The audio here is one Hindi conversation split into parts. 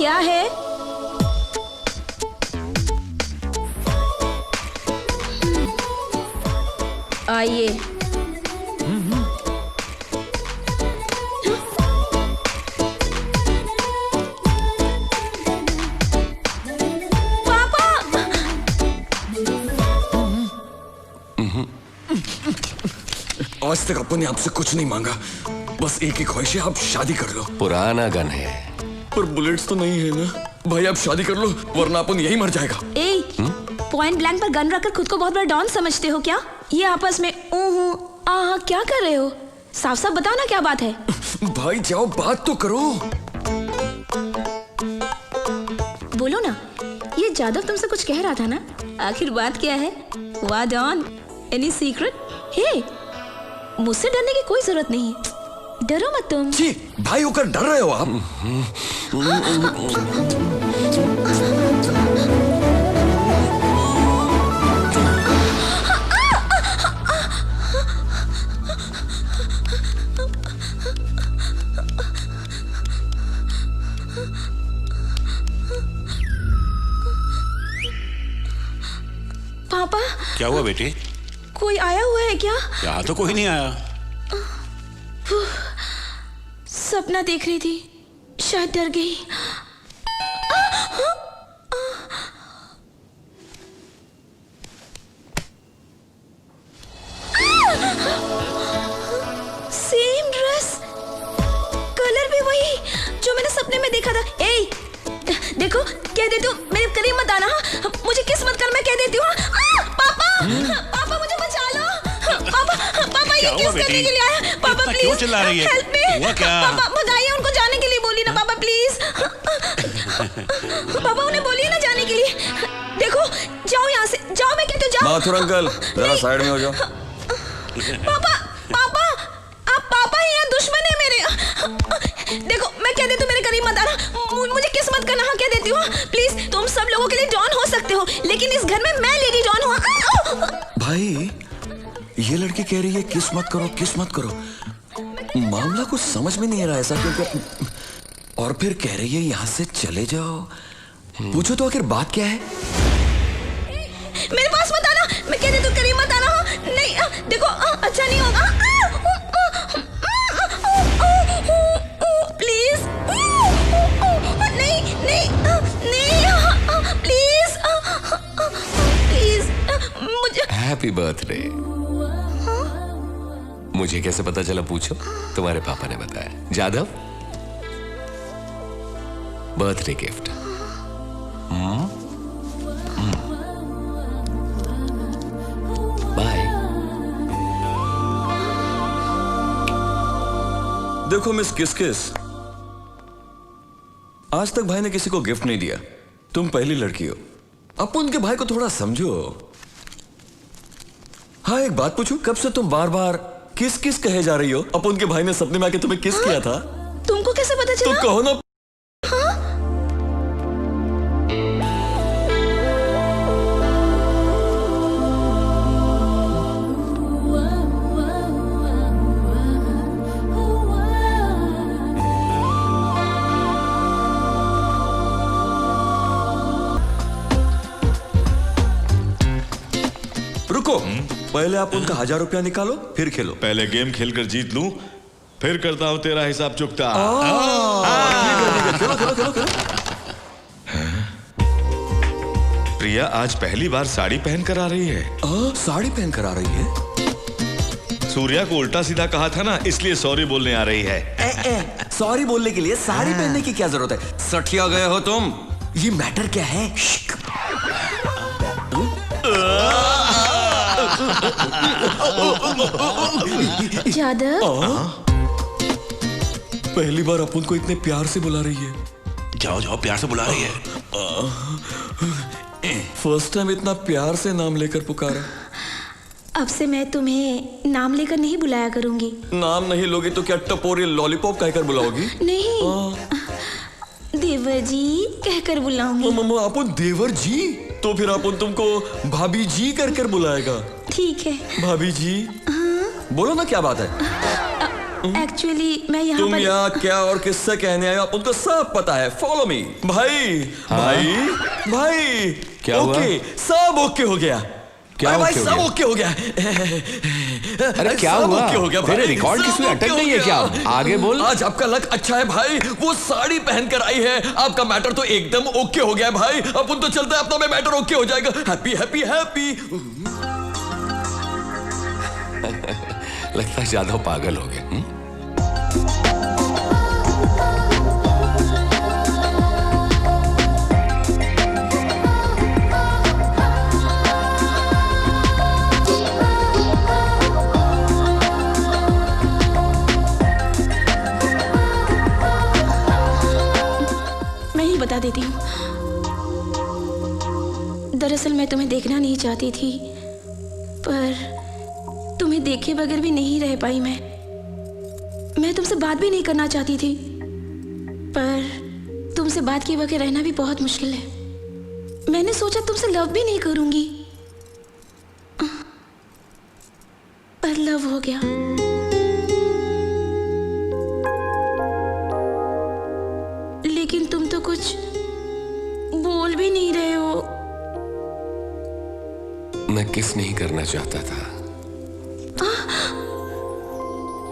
क्या है? आइए। पापा! आज तक अपन ने आपसे कुछ नहीं मांगा, बस एक ही ख्वाहिश है, आप शादी कर लो। पुराना गन है, पर बुलेट्स तो नहीं है ना भाई, आप शादी कर लो वरना अपन यही मर जाएगा। पॉइंट ब्लैंक पर गन रखकर खुद को बहुत बड़ा डॉन समझते हो क्या? ये आपस में क्या कर रहे हो? साफ साफ बताओ ना क्या बात है। भाई जाओ बात तो करो। बोलो ना, ये जादव तुमसे कुछ कह रहा था ना, आखिर बात क्या है? वाह डॉन, एनी सीक्रेट? हे, मुझसे डरने की कोई जरूरत नहीं है, डरो मत तुम। जी भाई होकर डर रहे हो आप? पापा, क्या हुआ बेटी? कोई आया हुआ है क्या? यहाँ तो कोई नहीं आया। सपना देख रही थी, शायद डर गई। सेम ड्रेस, कलर भी वही जो मैंने सपने में देखा था। देखो, कह देती हूँ मेरे करीब मत आना। मुझे किस मत कर, मैं कह देती हूँ। पापा, पापा मुझे बचा लो। पापा ये किस करने के लिए आया? पापा प्लीज, क्यों चिल्ला रही है? Help me. हुआ क्या? पापा बताइए, उनको जाने के लिए बोली ना पापा प्लीज। पापा उन्हें बोलिए ना जाने के लिए। देखो, जाओ यहाँ से, जाओ, मैं कहती हूँ जाओ। माथुर अंकल जरा साइड में हो जाओ। पापा, पापा, आप पापा ही हैं, दुश्मन है मेरे। देखो, मैं कह देती हूँ मेरे करीब मत आना। मुझे किस मत करना, हाँ कह देती हूँ प्लीज। तुम सब लोगों के लिए डॉन हो सकते हो, लेकिन इस घर में मैं लेडी डॉन हूँ। भाई ये लड़की कह रही है किस मत करो, किस मत करो। मामला कुछ समझ में नहीं आ रहा ऐसा क्योंकि, और फिर कह रही है यहाँ से चले जाओ। पूछो तो आखिर बात क्या है? मेरे पास मत आना, मैं कह देती हूँ करीब मत आना। नहीं, देखो, अच्छा नहीं होगा प्लीज। नहीं नहीं नहीं, प्लीज प्लीज मुझे। Happy birthday. मुझे कैसे पता चला पूछो? तुम्हारे पापा ने बताया। Jadhav, birthday gift. बाय। देखो मिस किस किस, आज तक भाई ने किसी को गिफ्ट नहीं दिया, तुम पहली लड़की हो। अब उनके भाई को थोड़ा समझो। हाँ एक बात पूछूं, कब से तुम बार बार किस किस कहे जा रही हो? अपन के भाई ने सपने में आके तुम्हें किस किया था? तुमको कैसे पता चला? तुम कहो ना। रुको, पहले आप उनका 1000 रुपया निकालो फिर खेलो। पहले गेम खेलकर जीत लूं, फिर करता हूं तेरा हिसाब चुकता। ठीक है, खेलो खेलो खेलो खेलो। प्रिया आज पहली बार साड़ी पहन कर आ रही है। साड़ी पहन कर आ रही है? सूर्या को उल्टा सीधा कहा था ना, इसलिए सॉरी बोलने आ रही है। सॉरी बोलने के लिए साड़ी पहनने की क्या जरूरत है? सठिया गए हो तुम। ये मैटर क्या है? जादव, पहली बार अपन को इतने प्यार से बुला रही है। जाओ जाओ, प्यार से बुला रही है। फर्स्ट टाइम इतना प्यार से नाम लेकर पुकारा। अब से मैं तुम्हें नाम लेकर नहीं बुलाया करूंगी। नाम नहीं लोगी तो क्या टपोरी लॉलीपॉप कहकर बुलाओगी? नहीं, देवर जी कहकर बुलाऊंगी। अपन देवर जी? तो फिर अपन तुमको भाभी जी कर बुलाएगा। ठीक है। भाभी जी? बोलो ना क्या बात है? एक्चुअली मैं यहाँ तुम पर यहाँ क्या और किससे कहने आए हो? आप उनको सब पता है। Follow me. भाई भाई भाई क्या हुआ? ओके, सब ओके हो गया। क्या अरे भाई ओके हो सब गया? ओके हो गया। अरे क्या सब हुआ? ओके हो गया भाई। तेरे रिकॉर्ड की सब सुई अटक ओके हो गई है क्या? गया। आगे बोल। आज आपका लक अच्छा है भाई, वो साड़ी पहन कर आई है। आपका मैटर तो एकदम ओके हो गया है भाई। अपन तो चलता है, अपना में मैटर ओके हो जाएगा। Happy happy happy. लगता है ज्यादा पागल हो गए। मैं ही बता देती हूँ। दरअसल मैं तुम्हें देखना नहीं चाहती थी, पर तुम्हें देखे बगैर भी नहीं रह पाई। मैं तुमसे बात भी नहीं करना चाहती थी, पर तुमसे बात किए बगैर रहना भी बहुत मुश्किल है। मैंने सोचा तुमसे लव भी नहीं करूंगी, पर लव हो गया। लेकिन तुम तो कुछ बोल भी नहीं रहे हो। मैं किस नहीं करना चाहता था,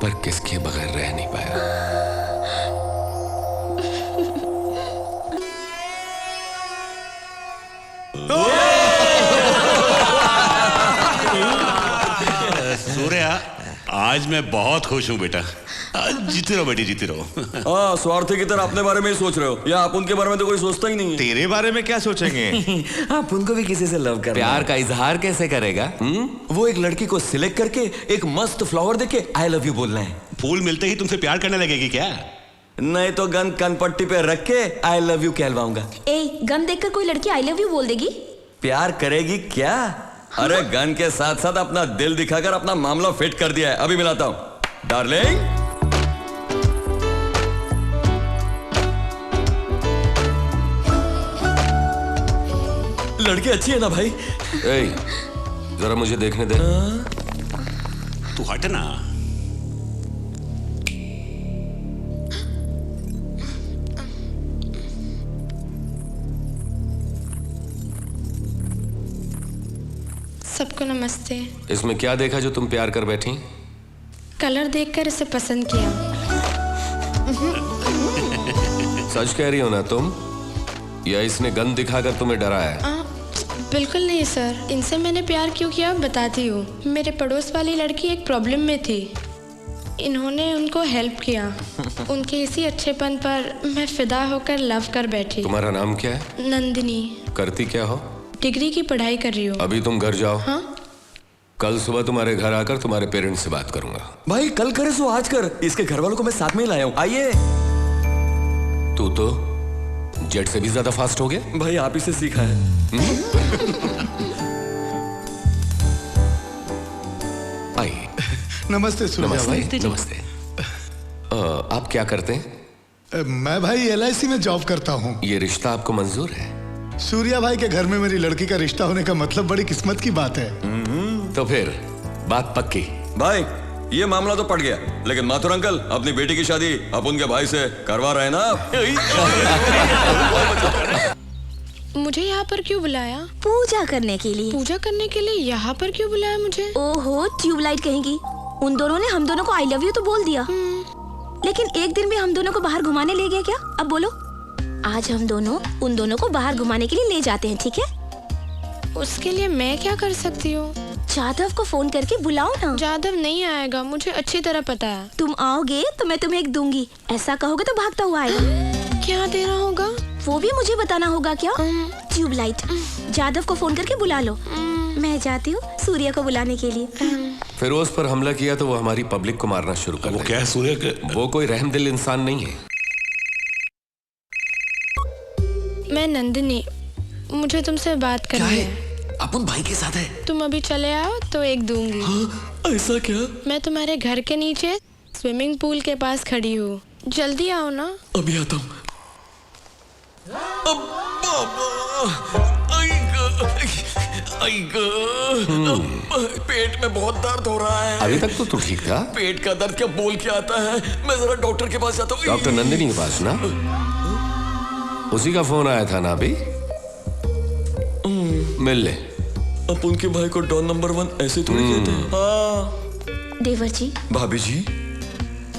पर किसके बगैर रह नहीं पाया। सूर्या, आज मैं बहुत खुश हूँ बेटा। जीती रहो बेटी, जीती रहो। हाँ, स्वार्थी की तरह अपने बारे में ही सोच रहे हो, या आप उनके बारे में तो कोई सोचता ही नहीं है। तेरे बारे में क्या सोचेंगे? आप उनको भी किसी से लव कर प्यार का इजहार कैसे करेगा? वो एक लड़की को सिलेक्ट करके एक मस्त फ्लावर देके आई लव यू बोलना है। फूल मिलते ही तुमसे प्यार करने लगेगी क्या? नहीं तो गन कनपट्टी पे रख के आई लव यू कहलवाऊंगा। ए, गन देखकर कोई लड़की आई लव यू बोल देगी? प्यार करेगी क्या? अरे गन के साथ साथ अपना दिल दिखाकर अपना मामला फिट कर दिया है। अभी मिलाता हूं डार्लिंग। लड़की अच्छी है ना भाई? ए, जरा मुझे देखने दे। तू हट ना। सबको नमस्ते। इसमें क्या देखा जो तुम प्यार कर बैठी? कलर देखकर इसे पसंद किया। सच कह रही हो ना तुम, या इसने गन दिखाकर तुम्हें डराया? बिल्कुल नहीं सर, इनसे मैंने प्यार क्यों किया बताती हूँ। मेरे पड़ोस वाली लड़की एक प्रॉब्लम में थी, इन्होंने उनको हेल्प किया। उनके इसी अच्छेपन पर मैं फिदा होकर लव कर बैठी। तुम्हारा नाम क्या है? नंदिनी। करती क्या हो? डिग्री की पढ़ाई कर रही हूँ। अभी तुम घर जाओ। हाँ? कल सुबह तुम्हारे घर आकर तुम्हारे पेरेंट्स से बात करूंगा। भाई कल करे सो आज कर। इसके घर वालों को मैं साथ में ही लाया हूं। आइए। तू तो जेट से भी ज्यादा फास्ट हो गया। भाई आप ही से सीखा है। आइए। नमस्ते सूर्या भाई। नमस्ते नमस्ते। आप क्या करते हैं? मैं भाई LIC में जॉब करता हूँ। ये रिश्ता आपको मंजूर है? सूर्या भाई के घर में मेरी लड़की का रिश्ता होने का मतलब बड़ी किस्मत की बात है। तो फिर बात पक्की। भाई ये मामला तो पड़ गया, लेकिन माथुर अंकल अपनी बेटी की शादी अब उनके भाई से करवा रहे हैं ना। मुझे यहाँ पर क्यों बुलाया? पूजा करने के लिए। पूजा करने के लिए यहाँ पर क्यों बुलाया मुझे? ओहो, ट्यूबलाइट कहेंगी। उन दोनों ने हम दोनों को आई लव यू तो बोल दिया, लेकिन एक दिन भी हम दोनों को बाहर घुमाने ले गए क्या? अब बोलो। आज हम दोनों उन दोनों को बाहर घुमाने के लिए ले जाते हैं, ठीक है? उसके लिए मैं क्या कर सकती हूँ? जादव को फोन करके बुलाओ ना। जादव नहीं आएगा, मुझे अच्छी तरह पता है। तुम आओगे तो मैं तुम्हें एक दूंगी, ऐसा कहोगे तो भागता हुआ आएगा। क्या देना होगा? वो भी मुझे बताना होगा क्या? ट्यूबलाइट। जादव को फोन करके बुला लो। मैं जाती हूँ सूर्य को बुलाने के लिए। फिरोज पर हमला किया तो वो हमारी पब्लिक को मारना शुरू कर वो देगा। क्या है सूर्य के? वो कोई रहमदिल इंसान नहीं है। मैं नंदिनी, मुझे तुमसे बात करनी है। अपन भाई के साथ है। तुम अभी चले आओ तो एक दूंगी। हाँ, ऐसा क्या? मैं तुम्हारे घर के नीचे स्विमिंग पूल के पास खड़ी हूँ, जल्दी आओ ना। अभी आता हूँ। अब बाबा, पेट में बहुत दर्द हो रहा है। अभी तक तो तू ठीक था। पेट का दर्द क्या बोल के आता है? मैं जरा डॉक्टर के पास जाता हूँ। डॉक्टर नंदिनी के पास ना? उसी का फोन आया था ना अभी? मिल ले। अब उनके भाई को डॉन नंबर 1 ऐसे थोड़ी कहते हैं। हाँ। देवर जी, भाभी जी,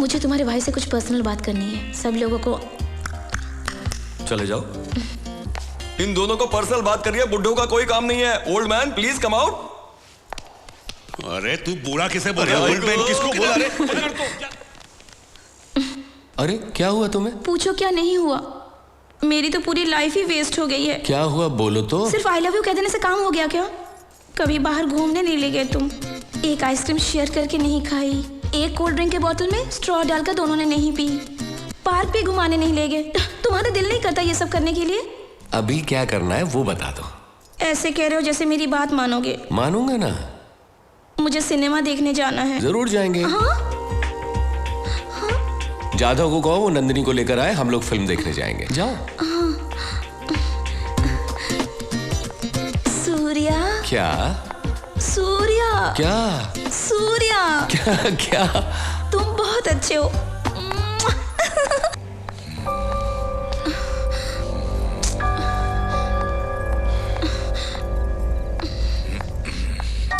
मुझे तुम्हारे भाई से कुछ पर्सनल बात करनी है। सब लोगों को चले जाओ। इन दोनों को पर्सनल बात करिए, बुड्ढों का कोई काम नहीं है। Old man please come out. अरे तू बूढ़ा किसे बोल रहा है? ओल्ड मैन किसको बोला रे? अरे क्या हुआ तुम्हें? पूछो क्या नहीं हुआ। मेरी तो पूरी लाइफ ही वेस्ट हो गई है। क्या हुआ बोलो तो। सिर्फ आई लव यू कह देने से काम हो गया क्या? कभी बाहर घूमने नहीं ले गए तुम, एक आइसक्रीम शेयर करके नहीं खाई, एक कोल्ड ड्रिंक के बोतल में स्ट्रॉ डालकर दोनों ने नहीं पी, पार्क पे घुमाने नहीं ले गए। तुम्हारा दिल नहीं करता ये सब करने के लिए? अभी क्या करना है वो बता दो। ऐसे कह रहे हो जैसे मेरी बात मानोगे। मानूंगा ना। मुझे सिनेमा देखने जाना है। जरूर जाएंगे। हाँ? जाधव को कहो वो नंदिनी को लेकर आए, हम लोग फिल्म देखने जाएंगे। जाओ। सूर्या। क्या? सूर्या। क्या? सूर्या। क्या? क्या? तुम बहुत अच्छे हो।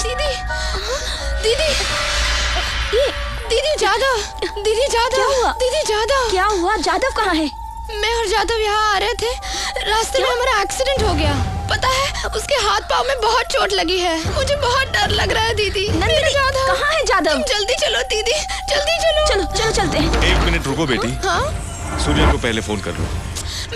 दीदी, दीदी, दीदी जादव, दीदी जादव। क्या हुआ? दीदी जादव। क्या हुआ? जादव कहाँ है? मैं और जादव यहाँ आ रहे थे, रास्ते में हमारा एक्सीडेंट हो गया। पता है उसके हाथ पाँव में बहुत चोट लगी है। मुझे बहुत डर लग रहा है दीदी। नंदिनी, कहाँ है जादव? तुम जल्दी चलो दीदी, जल्दी चलो। चलो चलो चलते हैं। 1 मिनट रुको बेटी। हाँ? सूर्या को पहले फोन कर लो।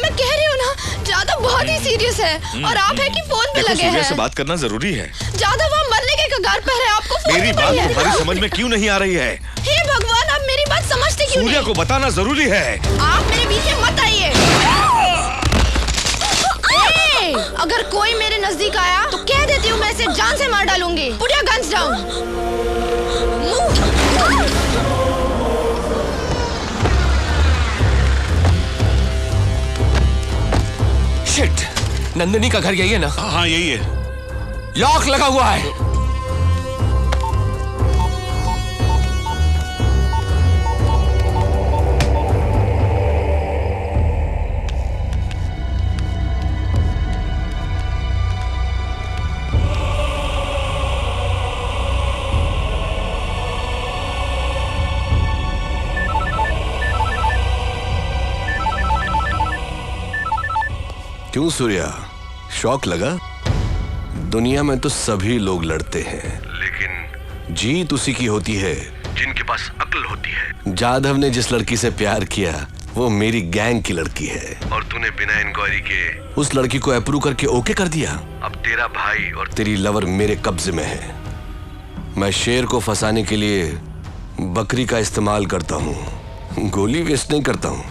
मैं कह रही हूँ ना, जादव बहुत ही सीरियस है और आप है कि फोन पे देखो लगे सूर्या से हैं। बात करना जरूरी है। जादव वहाँ मरने के कगार पर है, आपको फोन मेरी पे बात है। तुम्हारी समझ में क्यों नहीं आ रही है? हे भगवान, आप मेरी बात समझते क्यों सूर्या नहीं? को बताना जरूरी है। आप मेरे बीच में मत आइए। ए, अगर कोई मेरे नजदीक आया तो कह देती हूँ मैं इसे जान से मार डालूंगी। Put your guns down. Shit, Nandini का घर यही है ना? हाँ यही है। लॉक लगा हुआ है। क्यों सूर्या, शौक लगा? दुनिया में तो सभी लोग लड़ते हैं, लेकिन जीत उसी की होती है जिनके पास अक्ल होती है। जाधव ने जिस लड़की से प्यार किया वो मेरी गैंग की लड़की है, और तूने बिना इंक्वायरी के उस लड़की को अप्रूव करके ओके कर दिया। अब तेरा भाई और तेरी लवर मेरे कब्जे में है। मैं शेर को फंसाने के लिए बकरी का इस्तेमाल करता हूँ, गोली वेस्ट नहीं करता हूँ।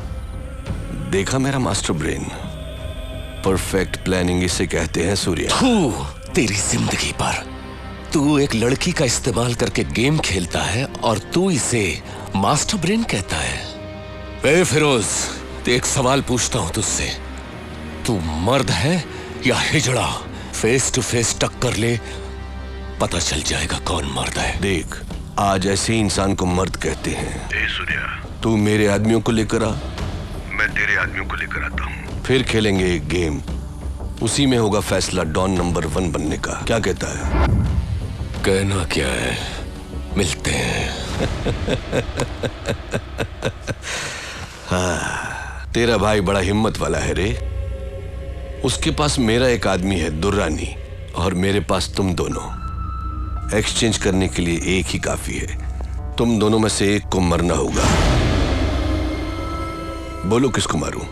देखा मेरा मास्टर ब्रेन? परफेक्ट प्लानिंग इसे कहते हैं सूर्या। तू, तेरी जिंदगी पर तू एक लड़की का इस्तेमाल करके गेम खेलता है और तू इसे मास्टर ब्रेन कहता है। ए फिरोज, एक सवाल पूछता हूं तुझसे, तू मर्द है या हिजड़ा? फेस टू फेस टक्कर ले, पता चल जाएगा कौन मर्द है। देख, आज ऐसे ही इंसान को मर्द कहते हैं। ए सूर्या, तू मेरे आदमियों को लेकर आ, मैं तेरे आदमियों को लेकर आता हूँ। फिर खेलेंगे एक गेम, उसी में होगा फैसला डॉन नंबर 1 बनने का। क्या कहता है? कहना क्या है, मिलते हैं। हाँ, तेरा भाई बड़ा हिम्मत वाला है रे। उसके पास मेरा एक आदमी है दुर्रानी, और मेरे पास तुम दोनों। एक्सचेंज करने के लिए एक ही काफी है। तुम दोनों में से एक को मरना होगा। बोलो किसको मारूं?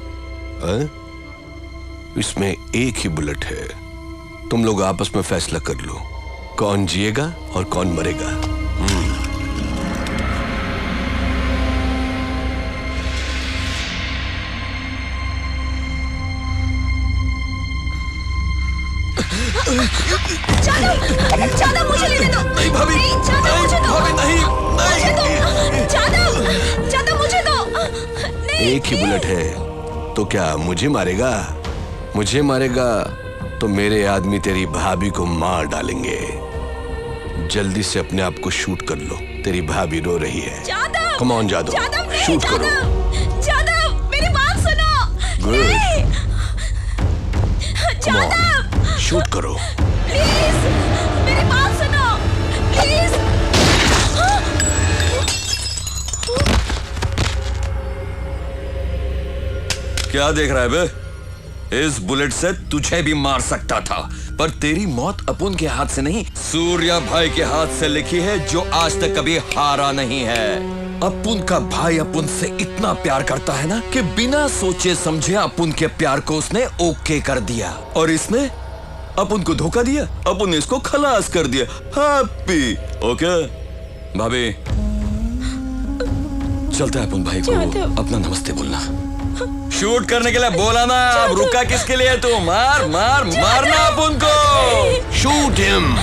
इसमें एक ही बुलेट है। तुम लोग आपस में फैसला कर लो, कौन जिएगा और कौन मरेगा। जादव, मुझे लेने दो। नहीं भाभी, जादव, मुझे दो। भाभी नहीं, मुझे दो। जादव, जादव, मुझे दो। नहीं, एक ही बुलेट है तो क्या मुझे मारेगा? मुझे मारेगा तो तो मेरे आदमी तेरी भाभी को मार डालेंगे। जल्दी से अपने आप को शूट कर लो, तेरी भाभी रो रही है। जादव! कम ऑन जादव, जादव, नहीं, शूट करो। जादव, मेरी बात सुनो। Good. नहीं! Come on, Jadhav! शूट करो। प्लीज, मेरी बात सुनो। प्लीज। क्या देख रहा है बे? इस बुलेट से तुझे भी मार सकता था, पर तेरी मौत अपुन के हाथ से नहीं, सूर्या भाई के हाथ से लिखी है, जो आज तक कभी हारा नहीं है। अपुन का भाई अपुन से इतना प्यार करता है ना कि बिना सोचे समझे अपुन के प्यार को उसने ओके कर दिया, और इसने अपुन को धोखा दिया। अपुन ने इसको खलास कर दिया। हैप्पी। ओके भाभी, चलता है अपुन भाई को अपना नमस्ते बोलना। शूट करने के लिए बोला ना, अब रुका किसके लिए? तू मार मार मारना अपुन को। Shoot him.